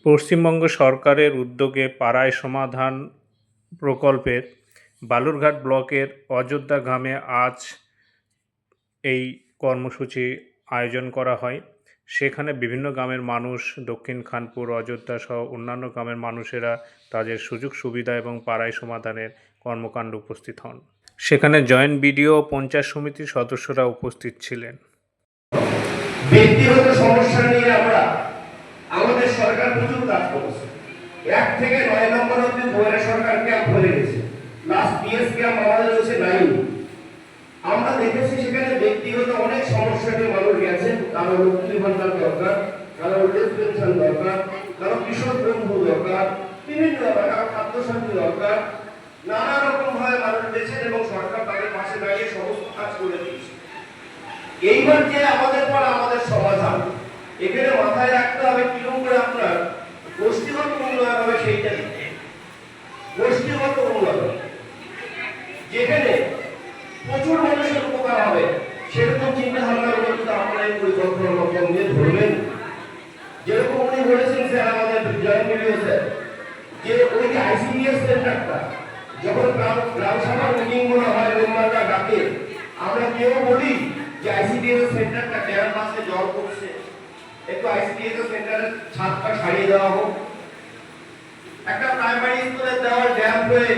পশ্চিমবঙ্গ সরকারের উদ্যোগে পাড়ায় সমাধান প্রকল্পের বালুরঘাট ব্লকের অযোধ্যা গ্রামে আজ এই কর্মসূচি আয়োজন করা হয়। সেখানে বিভিন্ন গ্রামের মানুষ, দক্ষিণ খানপুর, অযোধ্যা সহ অন্যান্য গ্রামের মানুষেরা তাদের সুযোগ সুবিধা এবং পাড়ায় সমাধানের কর্মকাণ্ডে উপস্থিত হন। সেখানে জয়েন্ট বিডিও ও পঞ্চায়েত সমিতির সদস্যরা উপস্থিত ছিলেন। ব্যক্তিগত সমস্যা নিয়ে আমাদের সরকার প্রচুর কাজ করেছে। 1 থেকে 9 নম্বর অবধি দুয়ারে সরকার ক্যাম্প হয়ে গেছে। লাস্ট পিএস ক্যাম্প আমাদের হচ্ছে 9। আমরা দেখেছি সেখানে ব্যক্তিগত অনেক সমস্যা নিয়ে মানুষ গেছেন। কারো লক্ষ্মী ভান্ডার দরকার, কারো ওল্ড পেনশন দরকার, কারো কৃষক বন্ধু দরকার, বিভিন্ন কারো খাদ্য সাথী দরকার। নানা রকম ভাবে মানুষ গেছেন এবং সরকার তাদের পাশে দাঁড়িয়ে সমস্ত কাজ করে দিয়েছে। এইবার যে আমাদের পর আমাদের সমাধান, এখানে মাথায় রাখতে হবে কিরকম করে আপনার গোষ্ঠীগত উন্নয়ন হবে সেইটা। গোষ্ঠীগত উন্নয়ন যেখানে প্রচুর মানুষের উপকার হবে সেরকম চিন্তা ভাবনার মধ্যে আপনারা এই পরিকল্পনা রকম দিয়ে ধরবেন। যেরকম উনি বলেছেন স্যার, আমাদের জয়েন্ট বিডিও স্যার, যে ওই যে আইসিডিএস সেন্টারটা যখন গ্রাম সভার মিটিং গুলো হয়, মেম্বাররা ডাকে, আমরা কেউ বলি যে আইসিডিএস সেন্টারটা ড্যাম পাশে জল পড়ছে, একটু আইসিডিএস সেন্টারের ছাদটা সারিয়ে দেওয়া হোক। একটা প্রাইমারি স্কুলের দেওয়াল ড্যাম হয়ে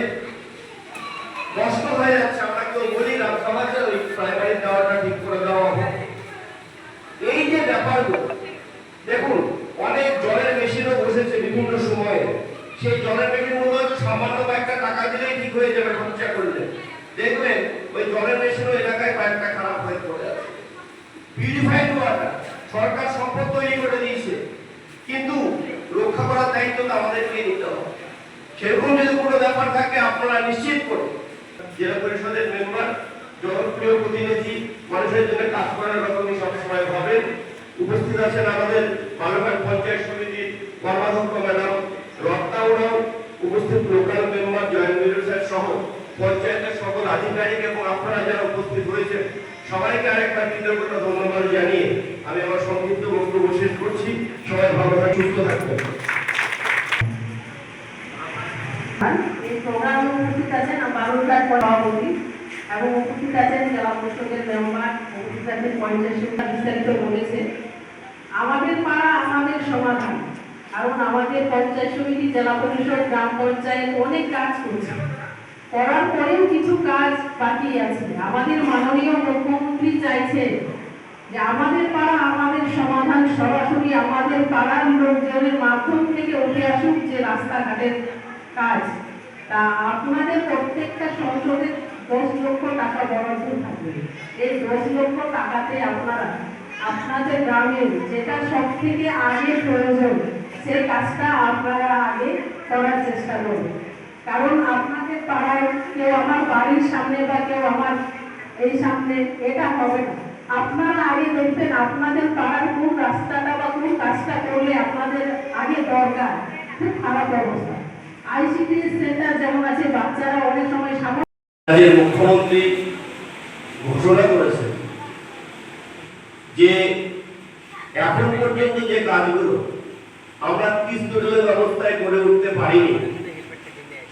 নষ্ট হয়ে যাচ্ছে, আমরা কেউ বলি না সমাজের ওই প্রাইমারি দেওয়ালটা ঠিক করে দেওয়া হোক। এই যে ব্যাপারগুলো দেখুন, অনেক জলের মেশিনও বসেছে বিভিন্ন সময়ে। সেই জলের মেশিনগুলো সামান্য একটা টাকা দিলেই ঠিক হয়ে যাবে খরচা করলে। দেখবেন ওই জলের মেশিনও এলাকায় কয়েকটা খারাপ হয়ে পড়ে আছে। পিউরিফাইড ওয়াটার সরকার সম্পদ তৈরি করে দিয়েছে, কিন্তু রক্ষা করার দায়িত্ব তো আমাদেরকে নিতে হবে। সেরকম যদি কোনো ব্যাপার থাকে আপনারা নিশ্চিত করুন। জেলা পরিষদের মেম্বার, জনপ্রিয় প্রতিনিধি, মানুষের জন্য কাজ করার রকমই সবসময় ভাবেন। উপস্থিত আছেন আমাদের বালুরঘাট পঞ্চায়েত সমিতির কর্মাধ্যক্ষ ম্যাডাম রত্নাওরাও, উপস্থিত local member joint BDO sir সহ পঞ্চায়েতের সকল আধিকারিক এবং আপনারা যারা উপস্থিত হয়েছেন সবাইকে আরেকবার কৃতজ্ঞতা ধন্যবাদ জানিয়ে আমি আমার সংক্ষিপ্ত বক্তব্য শেষ করছি। সবাই ভালো থাকবেন, সুস্থ থাকবেন। এই প্রোগ্রামে উপস্থিত আছেন বালুরঘাট সভাপতি এবং উপস্থিত আছেন জেলা পরিষদের মেম্বার, উপস্থিত আছেন পঞ্চায়েত সমিতি। বিস্তারিত বলেছে আমাদের পাড়া আমাদের সমাধান। কারণ আমাদের পঞ্চায়েত সমিতি, জেলা পরিষদ, গ্রাম পঞ্চায়েত অনেক কাজ করছে, করার পরেও কিছু কাজ বাকি আছে। আমাদের মাননীয় মুখ্যমন্ত্রী চাইছে যে আমাদের পাড়া আমাদের সমাধান সরাসরি আমাদের পাড়ার লোকজনের মাধ্যম থেকে উঠে আসুক যে রাস্তাঘাটের কাজ। তা আপনাদের প্রত্যেকটা সংসদে 10 লক্ষ টাকা বরাদ্দ থাকবে। এই 10 লক্ষ টাকাতে আপনারা আপনাদের গ্রামে যেটা সব থেকে আগে প্রয়োজন সেই কাজটা আপনারা আগে করার চেষ্টা করবেন। কারণ আপনাদের পাড়ায় কেউ আমার বাড়ির সামনে বা কেউ আমার এই সামনে এটা হবে না। আপনারা আগে দেখবেন আপনাদের পাড়ার কোন রাস্তাটা বা কোন কাজটা করলে আপনাদের আগে দরকার। খুব খারাপ অবস্থা। আইসিডিএস সেন্টার যেমন আছে, বাচ্চারা অনেক সময় রাজ্যের মুখ্যমন্ত্রী ঘোষণা করেছেন যে এখন পর্যন্ত যে কাজগুলো আমরা ত্রিস্তরীয় ব্যবস্থায় করে উঠতে পারিনি,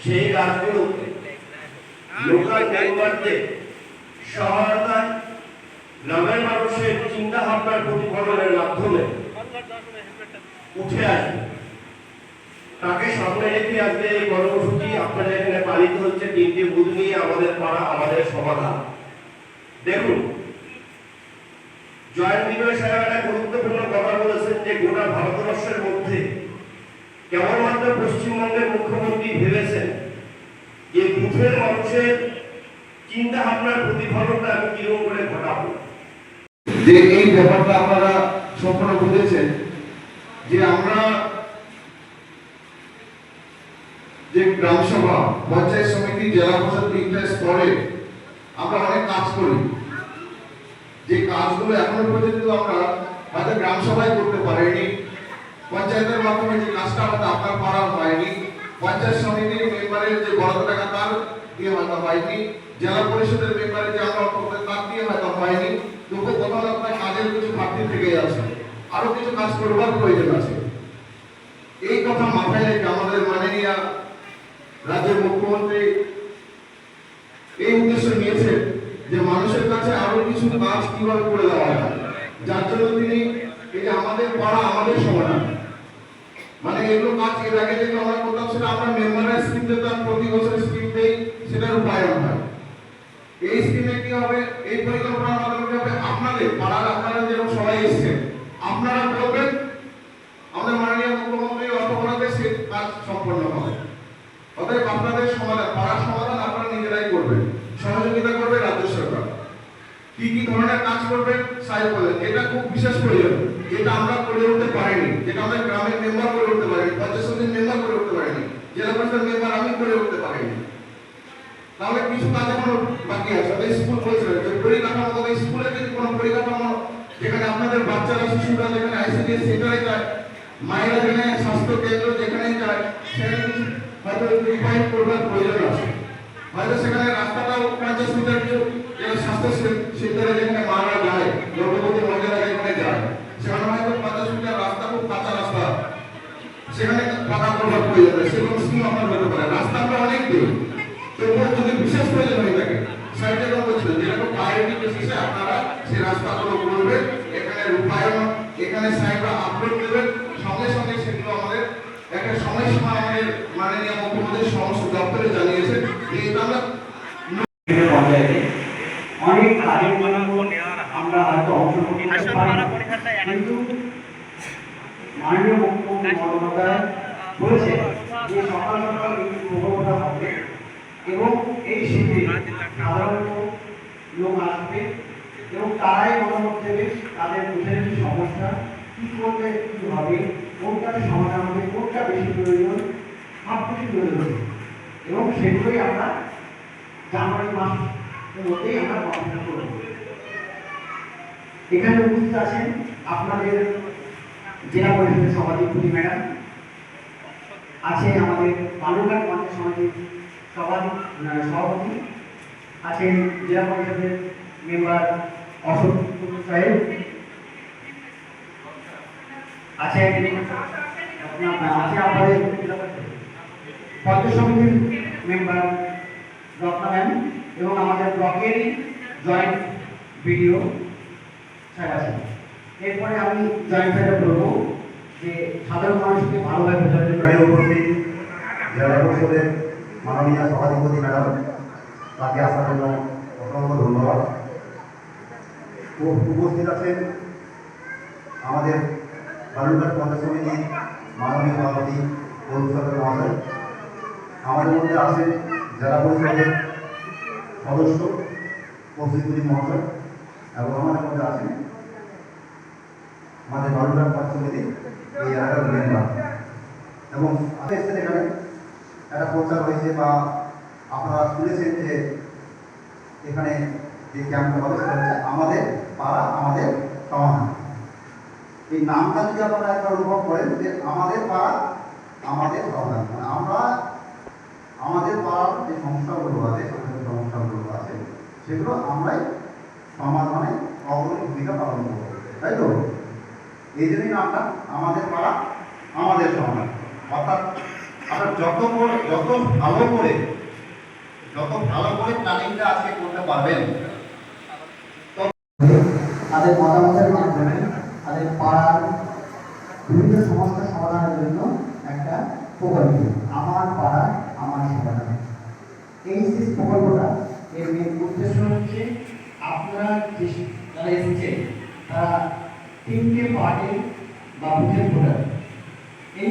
সেই কাজগুলো লোকাল মেম্বারদের সহায়তায় গ্রামের মানুষের চিন্তা ভাবনার প্রতিফলনের মাধ্যমে উঠে আসবে। তাকে সামনে রেখে আজকে এই কর্মসূচি আপনাদের এখানে পালিত হচ্ছে। 3টি বুথ নিয়ে আমাদের পাড়া আমাদের সমাধান। দেখুন, জয়েন্ট বিডিও সাহেব একটা গুরুত্বপূর্ণ কথা বলেছেন যে গোটা ভারতবর্ষের মধ্যে কেবলমাত্র পশ্চিমবঙ্গের মুখ্যমন্ত্রী ভেবেছেন যে বুথের মানুষের চিন্তা ভাবনার প্রতিফলনটা আমি কিরকম করে ঘটাবো। যে এই ব্যাপারটা আপনারা সম্পূর্ণ বুঝেছেন যে আমরা যে গ্রাম সভা, পঞ্চায়েত সমিতি, জেলা পরিষদ 3টে স্তরে আমরা অনেক কাজ করি। যে কাজগুলো এখনো পর্যন্ত আমরা হয়তো গ্রাম সভায় করতে পারিনি, পঞ্চায়েতের মাধ্যমে যে কাজটা হয়তো আপনার পাড়া হয়নি, পঞ্চায়েত সমিতির মেম্বারের যে বরাদ্দ টাকা তার দিয়ে হয়তো হয়নি, জেলা পরিষদের মেম্বারের যে আমরা তার দিয়ে হয়তো হয়নি, তবু কোথাও আপনার কাজের কিছু ঘাটতি থেকে আছে, আরো কিছু কাজ করবার প্রয়োজন আছে। এই কথা মাথায় রেখে আমাদের মাননীয় রাজ্যের মুখ্যমন্ত্রী এই উদ্দেশ্য নিয়েছেন যে মানুষের কাছে আরো কিছু কাজ কিভাবে করে দেওয়া যায়, যার জন্য তিনি এই যে আমাদের পাড়া আমাদের সমাধান, মানে এগুলো কাজ এর আগে যেগুলো আমরা করতাম সেটা আমরা মেম্বারের স্কিম দিতাম, প্রতি বছর স্কিম দেই, সেটা রূপায়ণ হয়। এই স্কিমে কি হবে, এই পরিকল্পনার মাধ্যমে কি হবে, আপনাদের পাড়ার আপনারা যেরকম সবাই এসেছেন আপনারা বলবেন, আমাদের মাননীয় মুখ্যমন্ত্রী অর্থ বরাদ্দে সে কাজ সম্পন্ন হবে। অতএব আপনাদের সমাধান, পাড়ার সমাধান আপনারা নিজেরাই করবেন, সহযোগিতা করবে রাজ্য সরকার। কি কি ধরনের কাজ করবেন সাহেব বলেন, এটা খুব বিশেষ প্রয়োজন, যেটা আমরা করে উঠতে পারিনি, যেটা আমাদের গ্রামের মেম্বার করে উঠতে পারিনি, পঞ্চায়েত সমিতির মেম্বার করে উঠতে পারিনি, জেলা পরিষদ মেম্বার আমি করে উঠতে পারিনি। তাহলে কিছু কাজ এখনো বাকি আছে। স্কুল বলছিলেন যে পরিকাঠামো, স্কুলে যদি কোনো পরিকাঠামো যেখানে আপনাদের বাচ্চারা শিশুরা যেখানে আইসিডিএস সেন্টারে যায়, মায়েরা যেখানে স্বাস্থ্য কেন্দ্র যেখানে যায়, সেখানে কিছু হয়তো রিফাইন করবার প্রয়োজন আছে। হয়তো সেখানে রাস্তাটাও 50 মিটার যেটা স্বাস্থ্য সেন্টারে যেখানে মারা যায়, গর্ভবতী মহিলারা যেখানে যায়, সেখানে হয়তো 50 মিটার রাস্তা খুব কাঁচা রাস্তা, সেখানে পাকা করবার প্রয়োজন আছে। সেরকম স্কিম আপনার হতে পারে। রাস্তাটা অনেক দূর, তবুও যদি বিশেষ প্রয়োজন হয়ে থাকে সাইড যেরকম বলছিলেন, যেরকম প্রায়োরিটি বেসিসে আপনারা সেই রাস্তাগুলো করবেন, এখানে রূপায়ণ, এখানে সাইডরা আপলোড দেবেন, সঙ্গে সঙ্গে সেগুলো আমাদের একটা সময়সীমা আমাদের মাননীয় মুখ্যমন্ত্রী সমস্ত দপ্তরে জানিয়েছেন যে এটা আমরা পঞ্চায়েতে অনেক কাজের আমরা হয়তো অংশগ্রহণ করতে পারি, কিন্তু মাননীয় মুখ্যমন্ত্রী মহোদয় বলেছে যে সকাল সকাল এই প্রকল্পটা হবে এবং এই শিবিরে সাধারণ লোক আসবে এবং তারাই মতামত দেবে তাদের বুঝে সমস্যা কি করলে কি হবে, কোনটা সমাধান হবে, কোনটা বেশি প্রয়োজন, সব কিছু তুলে ধরবে এবং সেগুলোই আমরা জানুয়ারি মাসের মধ্যেই আমরা কমপ্লিট করব। এখানে উপস্থিত আছেন আপনাদের জেলা পরিষদের সভাধিপতি ম্যাডাম, আছে আমাদের বালুরঘাট পঞ্চায়েত সমিতির সভাপতি, আছেন জেলা পরিষদের মেম্বার অশোক সাহেব, আছে আমাদের পঞ্চায়েত সমিতির মেম্বার রত্না ম্যাম এবং আমাদের ব্লকের জয়েন্ট বিডিও স্যার আছেন। এরপরে আমি জয়েন্ট স্যারটা বলবো যে সাধারণ মানুষকে ভালোভাবে বোঝার জন্য উপস্থিত জেলা পরিষদের মাননীয় সভাধিপতি ম্যাডাম, তাকে আসার জন্য অসংখ্য ধন্যবাদ। উপস্থিত আছেন আমাদের বালুরঘাট পঞ্চায়েত সমিতির মাননীয় সভাপতি অরুণ সরকার মহাশয়, আমাদের মধ্যে আছেন জেলা পরিষদের সদস্য কৌশিকপুরী মহাশয় এবং আমাদের মধ্যে আছেন আমাদের বালুরঘাট পঞ্চায়েত সমিতির এই এলাকার মেম্বার এবং এখানে একটা প্রচার হয়েছে বা আপনারা শুনেছেন যে এখানে যে ক্যাম্পটা হবে সেটা হচ্ছে আমাদের পাড়া আমাদের সমাধান। এই নামটা যদি আপনারা একবার অনুভব করেন যে আমাদের পাড়া আমাদের সমাধান, মানে আমরা আমাদের পাড়ার যে সমস্যাগুলো আছে, সমস্যাগুলো আছে সেগুলো আমরাই সমাধানে অগ্রণী ভূমিকা পালন করব, তাই তো? এই জন্যই নামটা আমাদের পাড়া আমাদের সমাধান। অর্থাৎ আমরা যত ভালো করে প্ল্যানিংটা আজকে করতে পারবেন, তাদের মতামতের মাধ্যমে তাদের পাড়ার বিভিন্ন সমস্যার সমাধানের জন্য একটা প্রকল্প আমার পাড়া আমার সমাধান। এই যে প্রকল্পটা এর মেন উদ্দেশ্য হচ্ছে আপনারা যে যারা এসেছে তারা 3টে পার্টি বা বুথের ভোটার, এই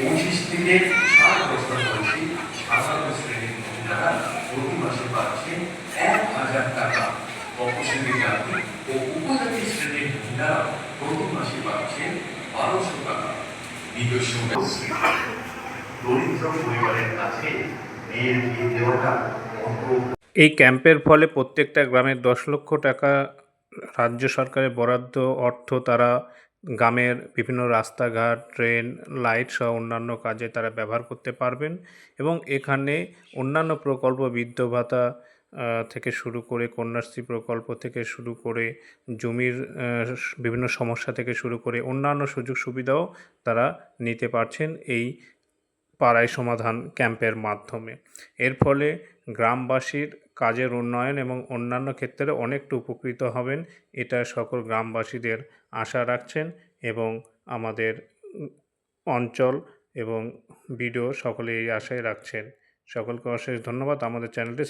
25 থেকে 60 বছর বয়সী সাধারণ শ্রেণীর মহিলারা প্রতি মাসে পাচ্ছেন 1000 টাকা, তপশিলি জাতি ও উপজাতি শ্রেণীর মহিলারা প্রতি মাসে পাচ্ছেন 1200 টাকা। নিজস্ব দরিদ্র পরিবারের কাছে মেয়ের বিয়ে দেওয়াটা এই ক্যাম্পের ফলে প্রত্যেকটা গ্রামের 10 লক্ষ টাকা রাজ্য সরকারের বরাদ্দ অর্থ তারা গ্রামের বিভিন্ন রাস্তাঘাট, ট্রেন, লাইট সহ অন্যান্য কাজে তারা ব্যবহার করতে পারবেন এবং এখানে অন্যান্য প্রকল্প, বৃদ্ধ ভাতা, থেকে শুরু করে কন্যাশ্রী প্রকল্প থেকে শুরু করে জমির বিভিন্ন সমস্যা থেকে শুরু করে অন্যান্য সুযোগ সুবিধাও তারা নিতে পারছেন এই পাড়ায় সমাধান ক্যাম্পের মাধ্যমে। এর ফলে গ্রামবাসীর কাজের উন্নয়ন এবং অন্যান্য ক্ষেত্রে অনেকটা উপকৃত হবেন, এটা সকল গ্রামবাসীদের আশা রাখছেন এবং আমাদের অঞ্চল এবং বিডিও সকলে এই আশায় রাখছেন। সকলকে অশেষ ধন্যবাদ। আমাদের চ্যানেলটি